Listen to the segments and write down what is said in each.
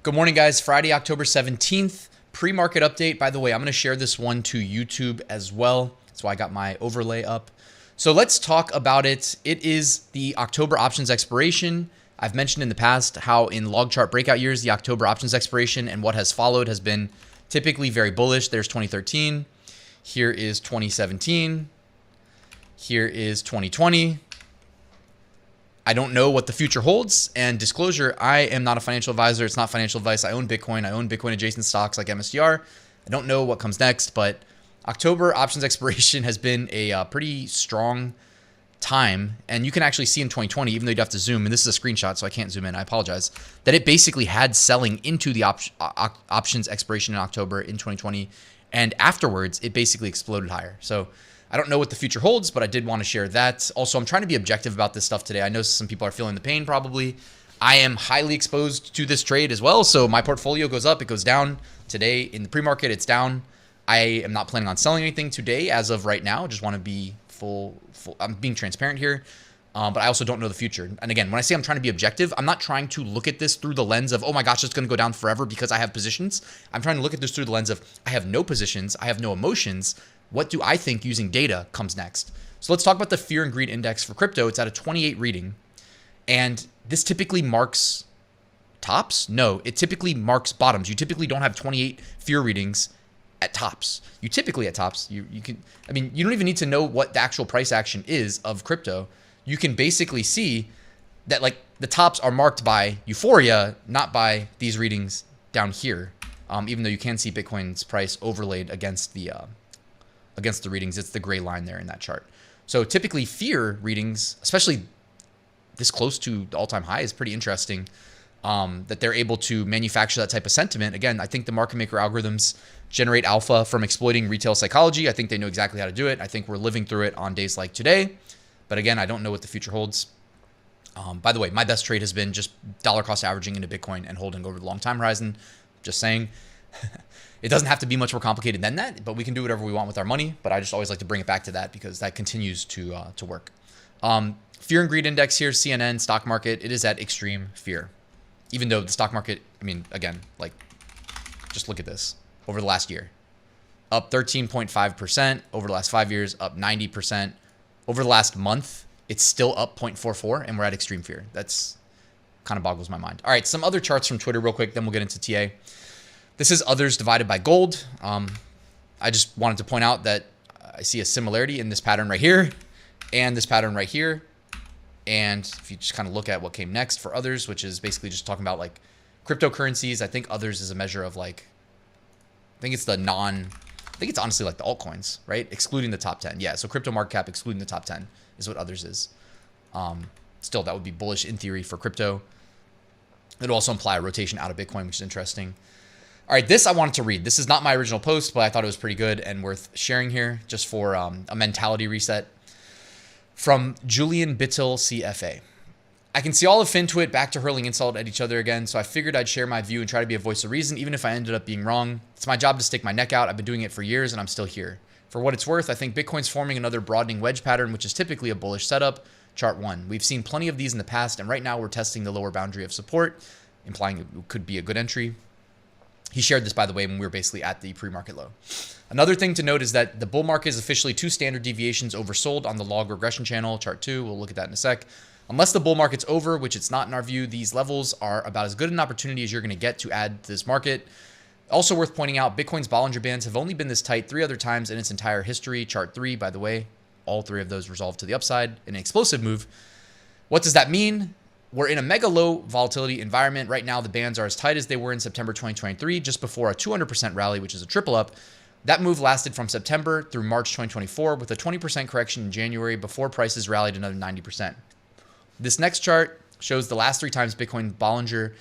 Good morning, guys. Friday, October 17th, pre-market update. By the way, I'm going to share this one to YouTube as well. That's why I got my overlay up. So let's talk about it. It is the October options expiration. I've mentioned in the past how in log chart breakout years, the October options expiration and what has followed has been typically very bullish. There's 2013. Here is 2017. Here is 2020. I don't know what the future holds. And disclosure, I am not a financial advisor. It's not financial advice. I own Bitcoin. I own Bitcoin adjacent stocks like MSTR. I don't know what comes next, but October options expiration has been a pretty strong time. And you can actually see in 2020, even though you'd have to zoom, and this is a screenshot, so I can't zoom in, I apologize, that it basically had selling into the options expiration in October in 2020. And afterwards, it basically exploded higher. So I don't know what the future holds, but I did want to share that. Also, I'm trying to be objective about this stuff today. I know some people are feeling the pain probably. I am highly exposed to this trade as well. So my portfolio goes up, it goes down. Today in the pre-market, it's down. I am not planning on selling anything today as of right now. Just want to be full. I'm being transparent here. But I also don't know the future. And again, when I say I'm trying to be objective, I'm not trying to look at this through the lens of, oh my gosh, it's going to go down forever because I have positions. I'm trying to look at this through the lens of, I have no positions. I have no emotions. What do I think using data comes next? So let's talk about the fear and greed index for crypto. It's at a 28 reading. And this typically marks tops. No, it typically marks bottoms. You typically don't have 28 fear readings at tops. You typically at tops, you can, I mean, you don't even need to know what the actual price action is of crypto. You can basically see that like the tops are marked by euphoria, not by these readings down here. Even though you can see Bitcoin's price overlaid against the readings. It's the gray line there in that chart. So typically fear readings, especially this close to the all-time high, is pretty interesting that they're able to manufacture that type of sentiment. Again, I think the market maker algorithms generate alpha from exploiting retail psychology. I think they know exactly how to do it. I think we're living through it on days like today. But again, I don't know what the future holds. By the way, my best trade has been just dollar cost averaging into Bitcoin and holding over the long time horizon. Just saying. It doesn't have to be much more complicated than that, but we can do whatever we want with our money. But I just always like to bring it back to that because that continues to work. Fear and greed index here, CNN, stock market, it is at extreme fear. Even though the stock market, I mean, again, like, just look at this. Over the last year, up 13.5%. Over the last 5 years, up 90%. Over the last month, it's still up 0.44, and we're at extreme fear. That's kind of boggles my mind. All right, some other charts from Twitter real quick, then we'll get into TA. This is others divided by gold. I just wanted to point out that I see a similarity in this pattern right here and this pattern right here. And if you just kind of look at what came next for others, which is basically just talking about like cryptocurrencies, I think others is a measure of like, I think it's honestly like the altcoins, right? Excluding the top 10. Yeah, so crypto market cap excluding the top 10 is what others is. Still, that would be bullish in theory for crypto. It'll also imply a rotation out of Bitcoin, which is interesting. All right, this I wanted to read. This is not my original post, but I thought it was pretty good and worth sharing here just for a mentality reset. From Julian Bittel, CFA. I can see all of FinTwit back to hurling insult at each other again, so I figured I'd share my view and try to be a voice of reason, even if I ended up being wrong. It's my job to stick my neck out. I've been doing it for years, and I'm still here. For what it's worth, I think Bitcoin's forming another broadening wedge pattern, which is typically a bullish setup. Chart 1. We've seen plenty of these in the past, and right now we're testing the lower boundary of support, implying it could be a good entry. He shared this, by the way, when we were basically at the pre-market low. Another thing to note is that the bull market is officially 2 standard deviations oversold on the log regression channel, chart 2. We'll look at that in a sec. Unless the bull market's over, which it's not in our view, these levels are about as good an opportunity as you're going to get to add to this market. Also worth pointing out, Bitcoin's Bollinger Bands have only been this tight 3 other times in its entire history. Chart 3, by the way, all 3 of those resolved to the upside in an explosive move. What does that mean? We're in a mega low volatility environment. Right now, the bands are as tight as they were in September 2023, just before a 200% rally, which is a triple up. That move lasted from September through March 2024 with a 20% correction in January before prices rallied another 90%. This next chart shows the last 3 times Bitcoin Bollinger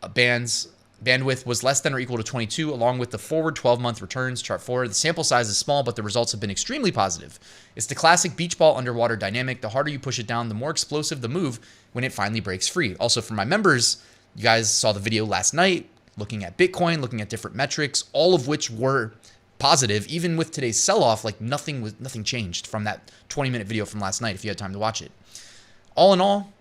bandwidth was less than or equal to 22, along with the forward 12-month returns, chart 4. The sample size is small, but the results have been extremely positive. It's the classic beach ball underwater dynamic. The harder you push it down, the more explosive the move when it finally breaks free. Also, for my members, you guys saw the video last night looking at Bitcoin, looking at different metrics, all of which were positive. Even with today's sell-off, like nothing changed from that 20-minute video from last night if you had time to watch it. All in all,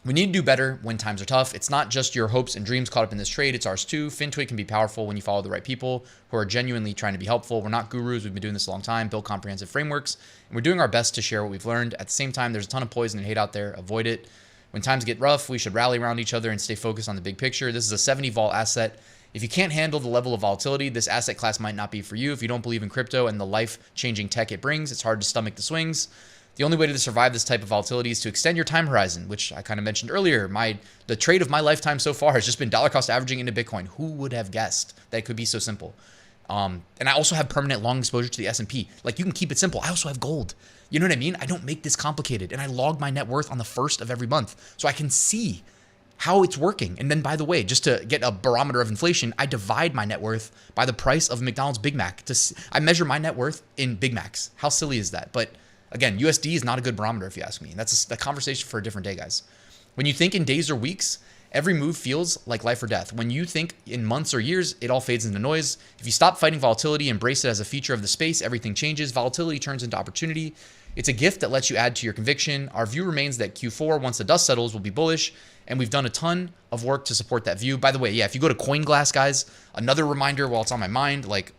We need to do better when times are tough. It's not just your hopes and dreams caught up in this trade. It's ours too. FinTwit can be powerful when you follow the right people who are genuinely trying to be helpful. We're not gurus. We've been doing this a long time, build comprehensive frameworks, and we're doing our best to share what we've learned. At the same time, there's a ton of poison and hate out there. Avoid it. When times get rough, we should rally around each other and stay focused on the big picture. This is a 70 vol asset. If you can't handle the level of volatility, this asset class might not be for you. If you don't believe in crypto and the life-changing tech it brings, it's hard to stomach the swings. The only way to survive this type of volatility is to extend your time horizon, which I kind of mentioned earlier. The trade of my lifetime so far has just been dollar cost averaging into Bitcoin. Who would have guessed that it could be so simple? And I also have permanent long exposure to the S&P. Like, you can keep it simple. I also have gold. You know what I mean? I don't make this complicated. And I log my net worth on the first of every month so I can see how it's working. And then, by the way, just to get a barometer of inflation, I divide my net worth by the price of McDonald's Big Mac. I measure my net worth in Big Macs. How silly is that? But again, USD is not a good barometer if you ask me. And that's a conversation for a different day, guys. When you think in days or weeks, every move feels like life or death. When you think in months or years, it all fades into noise. If you stop fighting volatility, embrace it as a feature of the space, everything changes. Volatility turns into opportunity. It's a gift that lets you add to your conviction. Our view remains that Q4, once the dust settles, will be bullish. And we've done a ton of work to support that view. By the way, yeah, if you go to CoinGlass, guys, another reminder while it's on my mind, like,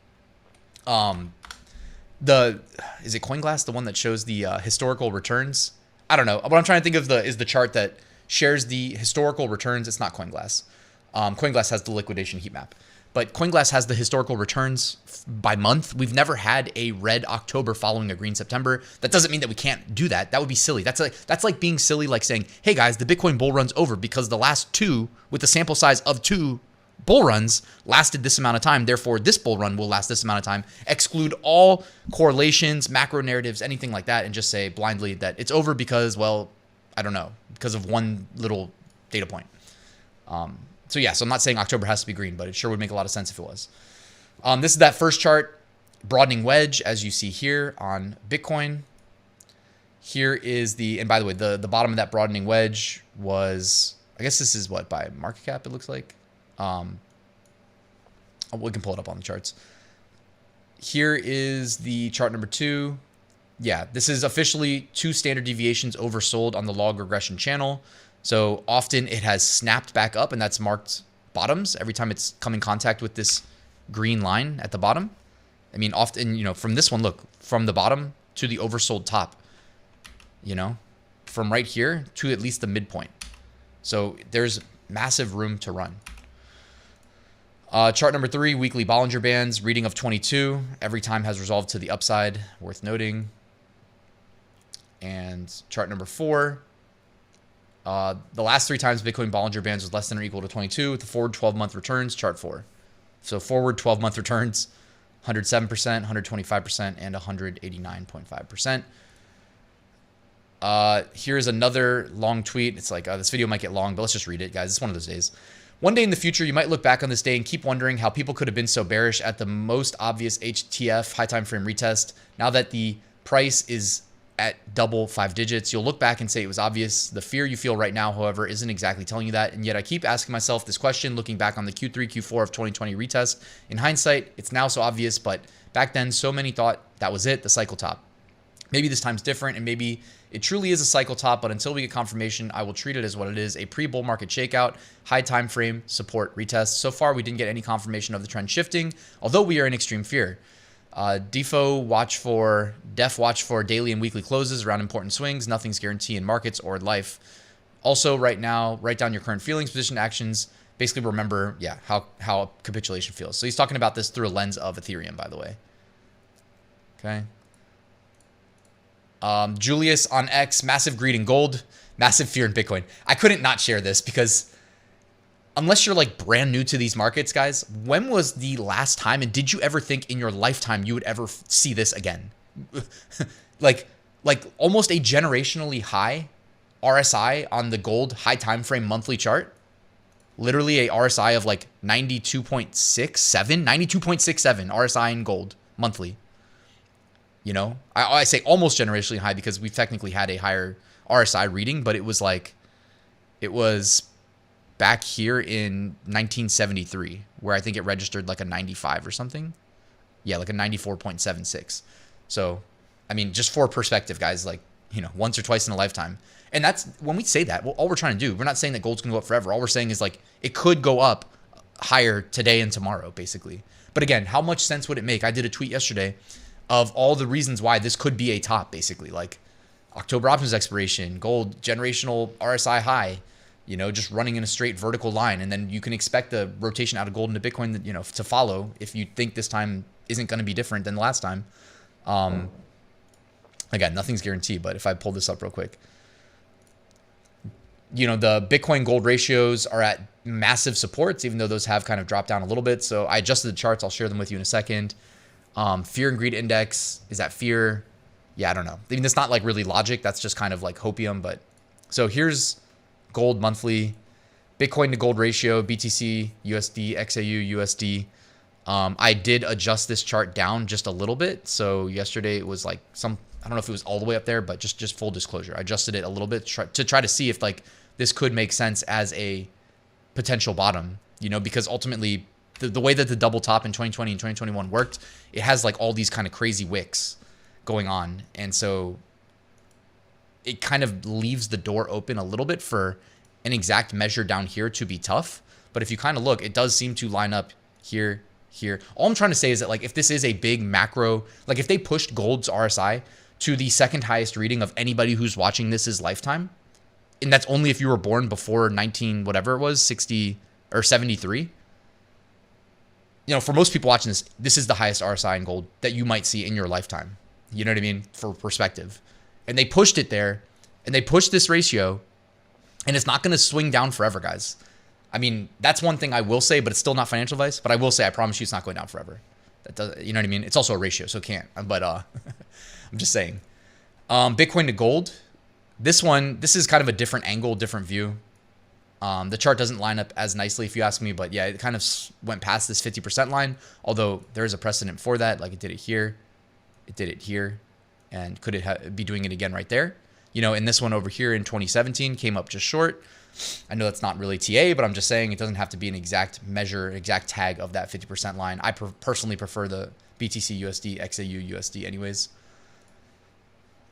is it CoinGlass, the one that shows the historical returns? I don't know. What I'm trying to think of is the chart that shares the historical returns. It's not CoinGlass. CoinGlass has the liquidation heat map, but CoinGlass has the historical returns by month. We've never had a red October following a green September. That doesn't mean that we can't do that. That would be silly. That's like being silly, like saying, hey guys, the Bitcoin bull run's over because the last two with the sample size of 2 bull runs lasted this amount of time. Therefore, this bull run will last this amount of time. Exclude all correlations, macro narratives, anything like that, and just say blindly that it's over because, well, I don't know, because of one little data point. So I'm not saying October has to be green, but it sure would make a lot of sense if it was. This is that first chart, broadening wedge, as you see here on Bitcoin. Here is and by the way, the bottom of that broadening wedge was, I guess this is what, by market cap, it looks like. We can pull it up on the charts. Here is the chart number 2. Yeah, this is officially 2 standard deviations oversold on the log regression channel. So often it has snapped back up, and that's marked bottoms every time it's come in contact with this green line at the bottom. I mean, often, from this one, look, from the bottom to the oversold top, from right here to at least the midpoint. So there's massive room to run. Chart number 3, weekly Bollinger Bands, reading of 22. Every time has resolved to the upside, worth noting. And chart number 4, the last 3 times Bitcoin Bollinger Bands was less than or equal to 22 with the forward 12-month returns, chart 4. So forward 12-month returns, 107%, 125%, and 189.5%. Here's another long tweet. It's like, this video might get long, but let's just read it, guys. It's one of those days. One day in the future, you might look back on this day and keep wondering how people could have been so bearish at the most obvious HTF, high time frame retest. Now that the price is at double 5 digits, you'll look back and say it was obvious. The fear you feel right now, however, isn't exactly telling you that. And yet I keep asking myself this question, looking back on the Q3, Q4 of 2020 retest. In hindsight, it's now so obvious, but back then, so many thought that was it, the cycle top. Maybe this time's different, and maybe it truly is a cycle top, but until we get confirmation, I will treat it as what it is, a pre-bull market shakeout, high time frame support retest. So far, we didn't get any confirmation of the trend shifting, although we are in extreme fear. Def watch for daily and weekly closes around important swings. Nothing's guaranteed in markets or life. Also, right now, write down your current feelings, position actions. Basically, remember, how capitulation feels. So he's talking about this through a lens of Ethereum, by the way. Okay. Julius on X, massive greed in gold, massive fear in Bitcoin. I couldn't not share this because unless you're like brand new to these markets, guys, when was the last time, and did you ever think in your lifetime you would ever see this again? like almost a generationally high RSI on the gold high time frame monthly chart. Literally a RSI of like 92.67 RSI in gold monthly. I say almost generationally high because we've technically had a higher RSI reading, but it was back here in 1973, where I think it registered like a 95 or something. Yeah, like a 94.76. So, I mean, just for perspective, guys, once or twice in a lifetime. And that's when we say that, well, all we're trying to do, we're not saying that gold's going to go up forever. All we're saying is like it could go up higher today and tomorrow, basically. But again, how much sense would it make? I did a tweet yesterday of all the reasons why this could be a top, basically, like October options expiration, gold generational RSI high, just running in a straight vertical line. And then you can expect the rotation out of gold into Bitcoin, to follow if you think this time isn't going to be different than the last time. Again, nothing's guaranteed, but if I pull this up real quick, the Bitcoin gold ratios are at massive supports, even though those have kind of dropped down a little bit. So I adjusted the charts. I'll share them with you in a second. Fear and greed index is at fear. Yeah, I don't know. I mean, that's not like really logic. That's just kind of like hopium. But so here's gold monthly, Bitcoin to gold ratio, BTC, USD, XAU, USD. I did adjust this chart down just a little bit. So yesterday it was like I don't know if it was all the way up there, but just full disclosure, I adjusted it a little bit to try to see if like this could make sense as a potential bottom, because ultimately the way that the double top in 2020 and 2021 worked, it has like all these kind of crazy wicks going on. And so it kind of leaves the door open a little bit for an exact measure down here to be tough. But if you kind of look, it does seem to line up here. All I'm trying to say is that like if this is a big macro, like if they pushed gold's RSI to the second highest reading of anybody who's watching this lifetime, and that's only if you were born before 19 whatever it was, 60 or 73. For most people watching this is the highest RSI in gold that you might see in your lifetime. You know what I mean? For perspective. And they pushed it there, and they pushed this ratio, and it's not going to swing down forever, guys. I mean, that's one thing I will say, but it's still not financial advice. But I will say, I promise you, it's not going down forever. That does, you know what I mean? It's also a ratio, so it can't. But I'm just saying. Bitcoin to gold. This is kind of a different angle, different view. The chart doesn't line up as nicely, if you ask me, but yeah, it kind of went past this 50% line. Although there is a precedent for that, like it did it here, and could it be doing it again right there? And this one over here in 2017 came up just short. I know that's not really TA, but I'm just saying it doesn't have to be an exact measure, exact tag of that 50% line. I personally prefer the BTC USD, XAU USD anyways.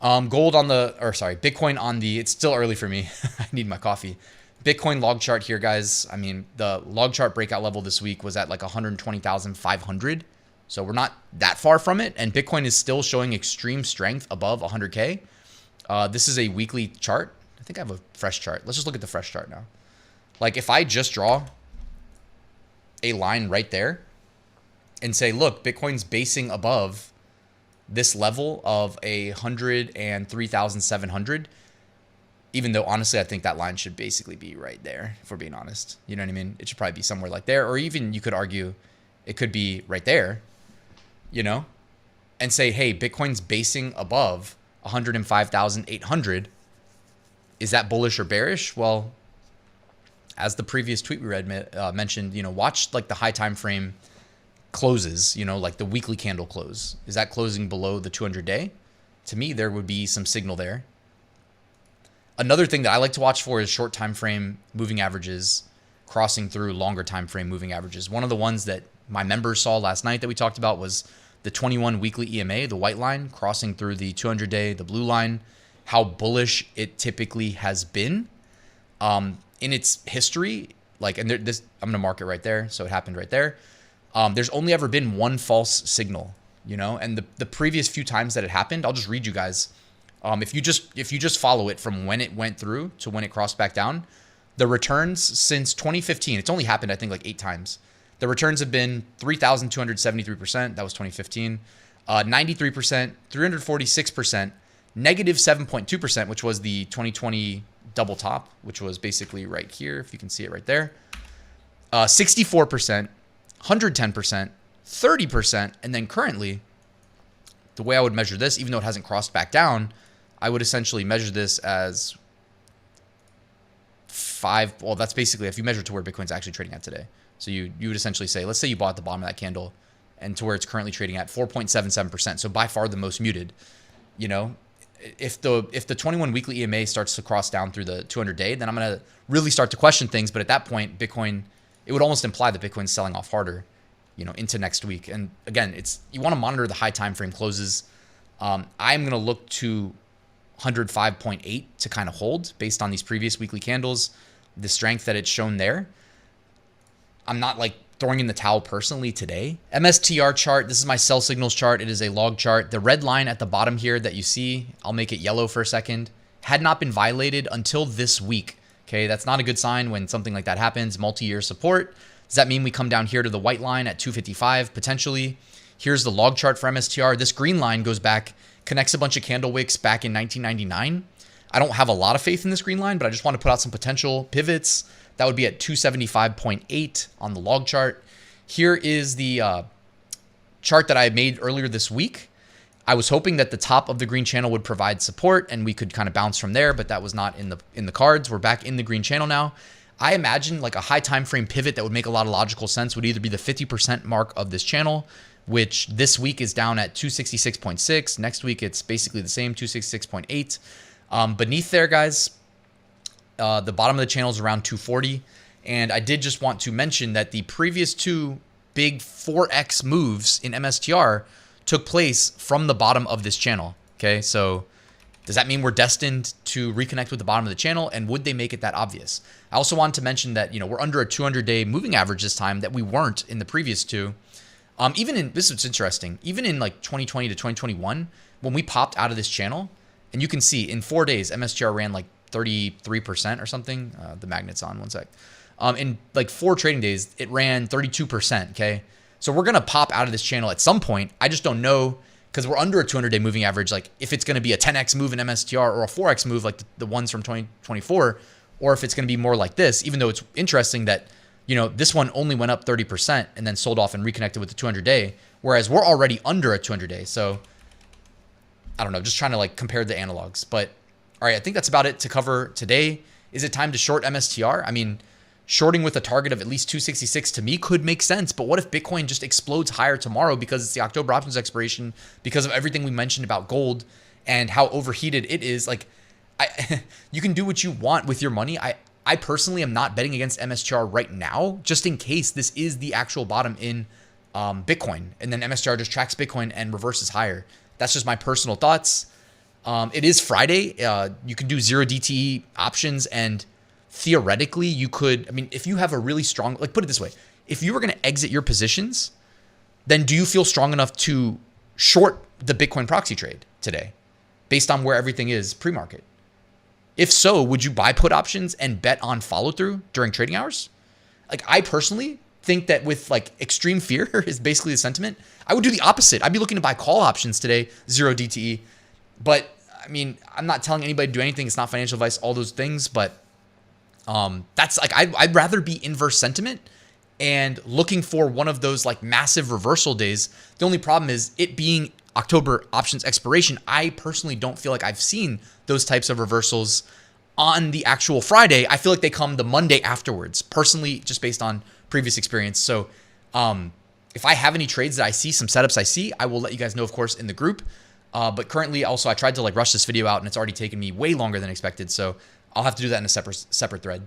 Bitcoin on the, it's still early for me. I need my coffee. Bitcoin log chart here, guys. I mean, the log chart breakout level this week was at like 120,500. So we're not that far from it. And Bitcoin is still showing extreme strength above 100K. This is a weekly chart. I think I have a fresh chart. Let's just look at the fresh chart now. Like if I just draw a line right there and say, look, Bitcoin's basing above this level of 103,700, even though honestly, I think that line should basically be right there, if we're being honest. You know what I mean? It should probably be somewhere like there, or even you could argue it could be right there, and say, hey, Bitcoin's basing above 105,800. Is that bullish or bearish? Well, as the previous tweet we read mentioned, watch like the high time frame closes, like the weekly candle close. Is that closing below the 200-day? To me, there would be some signal there. Another thing that I like to watch for is short time frame moving averages crossing through longer time frame moving averages. One of the ones that my members saw last night that we talked about was the 21 weekly EMA, the white line crossing through the 200-day, the blue line. How bullish it typically has been in its history. Like, and I'm going to mark it right there. So it happened right there. There's only ever been one false signal, and the previous few times that it happened, I'll just read you guys. If you just follow it from when it went through to when it crossed back down, the returns since 2015, it's only happened, I think, like 8 times. The returns have been 3,273%. That was 2015. 93%, 346%, negative 7.2%, which was the 2020 double top, which was basically right here, if you can see it right there. 64%, 110%, 30%, and then currently, the way I would measure this, even though it hasn't crossed back down, I would essentially measure this as 5. Well, that's basically if you measure to where Bitcoin's actually trading at today. So you would essentially say, let's say you bought at the bottom of that candle and to where it's currently trading at 4.77%. So by far the most muted. If the 21 weekly EMA starts to cross down through the 200-day, then I'm going to really start to question things. But at that point, Bitcoin, it would almost imply that Bitcoin's selling off harder, into next week. And again, you want to monitor the high time frame closes. I'm going to look to 105.8 to kind of hold based on these previous weekly candles, the strength that it's shown there. I'm not like throwing in the towel personally today. MSTR chart, this is my sell signals chart. It is a log chart. The red line at the bottom here that you see, I'll make it yellow for a second, had not been violated until this week. Okay, that's not a good sign when something like that happens. Multi-year support. Does that mean we come down here to the white line at 255 potentially? Here's the log chart for MSTR. This green line goes back, connects a bunch of candle wicks back in 1999. I don't have a lot of faith in this green line, but I just want to put out some potential pivots. That would be at 275.8 on the log chart. Here is the chart that I made earlier this week. I was hoping that the top of the green channel would provide support and we could kind of bounce from there, but that was not in the cards. We're back in the green channel now. I imagine like a high time frame pivot that would make a lot of logical sense would either be the 50% mark of this channel, which this week is down at 266.6. Next week, it's basically the same, 266.8. Beneath there, guys, the bottom of the channel is around 240. And I did just want to mention that the previous two big 4x moves in MSTR took place from the bottom of this channel. Okay, so does that mean we're destined to reconnect with the bottom of the channel? And would they make it that obvious? I also wanted to mention that, we're under a 200-day moving average this time that we weren't in the previous two. This is interesting, even in like 2020 to 2021, when we popped out of this channel, and you can see in 4 days, MSTR ran like 33% or something. The magnet's on, one sec. In like 4 trading days, it ran 32%, okay? So we're going to pop out of this channel at some point. I just don't know, because we're under a 200-day moving average, like if it's going to be a 10x move in MSTR or a 4x move like the ones from 2024, or if it's going to be more like this, even though it's interesting that, this one only went up 30% and then sold off and reconnected with the 200-day, whereas we're already under a 200-day. So I don't know, just trying to like compare the analogs. But all right, I think that's about it to cover today. Is it time to short MSTR? I mean, shorting with a target of at least 266 to me could make sense. But what if Bitcoin just explodes higher tomorrow because it's the October options expiration, because of everything we mentioned about gold and how overheated it is? Like, you can do what you want with your money. I personally am not betting against MSTR right now, just in case this is the actual bottom in Bitcoin. And then MSTR just tracks Bitcoin and reverses higher. That's just my personal thoughts. It is Friday. You can do 0 DTE options, and theoretically you could, if you have a really strong, like put it this way, if you were going to exit your positions, then do you feel strong enough to short the Bitcoin proxy trade today based on where everything is pre-market? If so, would you buy put options and bet on follow through during trading hours? Like, I personally think that with like extreme fear is basically the sentiment, I would do the opposite. I'd be looking to buy call options today, 0 DTE. But I'm not telling anybody to do anything. It's not financial advice, all those things. But that's like, I'd rather be inverse sentiment and looking for one of those like massive reversal days. The only problem is it being October options expiration. I personally don't feel like I've seen those types of reversals on the actual Friday. I feel like they come the Monday afterwards, personally, just based on previous experience. So if I have any trades that I see, some setups I see, I will let you guys know, of course, in the group. But currently also, I tried to like rush this video out and it's already taken me way longer than expected. So I'll have to do that in a separate thread.